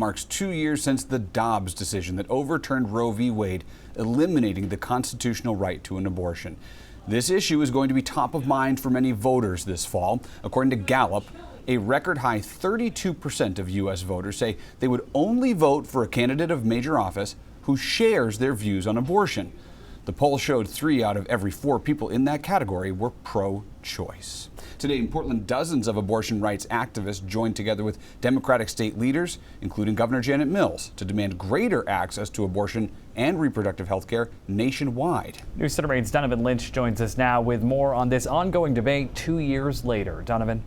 Marks 2 years since the Dobbs decision that overturned Roe v. Wade, eliminating the constitutional right to an abortion. This issue is going to be top of mind for many voters this fall. According to Gallup, a record high 32% of U.S. voters say they would only vote for a candidate of major office who shares their views on abortion. The poll showed 3 out of every 4 people in that category were pro-choice. Today in Portland, dozens of abortion rights activists joined together with Democratic state leaders, including Governor Janet Mills, to demand greater access to abortion and reproductive health care nationwide. News Center 8's Donovan Lynch joins us now with more on this ongoing debate 2 years later. Donovan.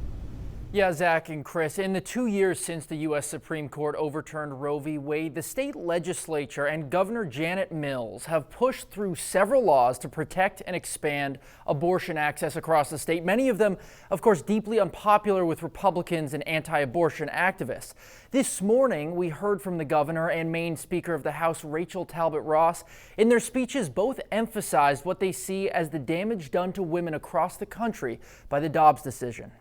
Yeah, Zach and Chris, in the 2 years since the U.S. Supreme Court overturned Roe v. Wade, the state legislature and Governor Janet Mills have pushed through several laws to protect and expand abortion access across the state. Many of them, of course, deeply unpopular with Republicans and anti-abortion activists. This morning, we heard from the governor and Maine Speaker of the House, Rachel Talbot Ross. In their speeches, both emphasized what they see as the damage done to women across the country by the Dobbs decision.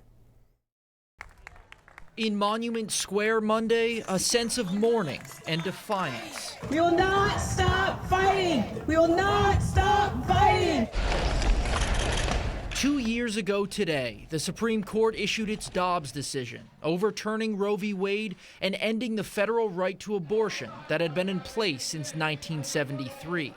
In Monument Square Monday, a sense of mourning and defiance. We will not stop fighting! We will not stop fighting! 2 years ago today, the Supreme Court issued its Dobbs decision, overturning Roe v. Wade and ending the federal right to abortion that had been in place since 1973.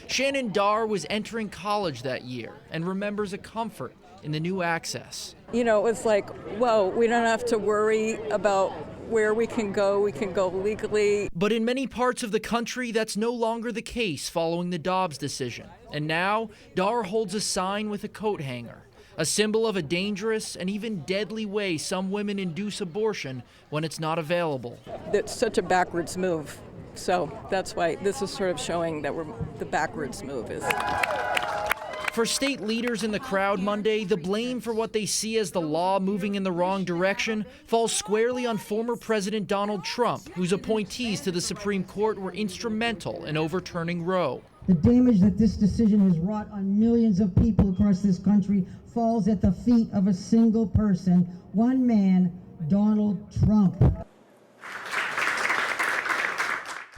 Shannon Darr was entering college that year and remembers a comfort in the new access. You know, it was like, whoa, we don't have to worry about where we can go legally. But in many parts of the country, that's no longer the case following the Dobbs decision. And now, Darr holds a sign with a coat hanger, a symbol of a dangerous and even deadly way some women induce abortion when it's not available. It's such a backwards move. So that's why this is sort of showing that the backwards move is. For state leaders in the crowd Monday, the blame for what they see as the law moving in the wrong direction falls squarely on former President Donald Trump, whose appointees to the Supreme Court were instrumental in overturning Roe. The damage that this decision has wrought on millions of people across this country falls at the feet of a single person, one man, Donald Trump.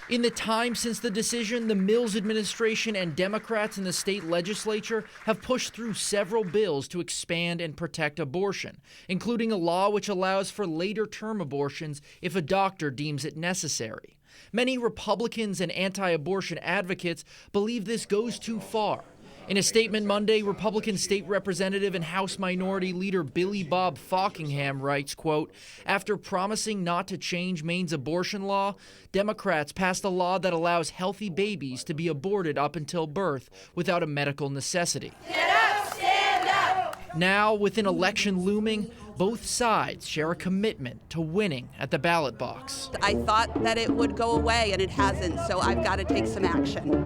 In the time since the decision, the Mills administration and Democrats in the state legislature have pushed through several bills to expand and protect abortion, including a law which allows for later-term abortions if a doctor deems it necessary. Many Republicans and anti-abortion advocates believe this goes too far. In a statement Monday, Republican State Representative and House Minority Leader Billy Bob Falkingham writes, quote, "After promising not to change Maine's abortion law, Democrats passed a law that allows healthy babies to be aborted up until birth without a medical necessity." Stand up! Stand up! Now, with an election looming, both sides share a commitment to winning at the ballot box. I thought that it would go away, and it hasn't, so I've got to take some action.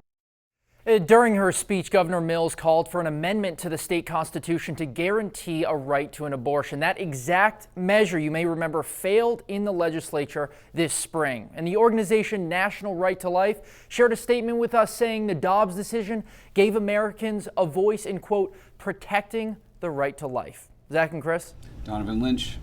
During her speech, Governor Mills called for an amendment to the state constitution to guarantee a right to an abortion. That exact measure, you may remember, failed in the legislature this spring. And the organization National Right to Life shared a statement with us saying the Dobbs decision gave Americans a voice in, quote, protecting the right to life. Zach and Chris. Donovan Lynch.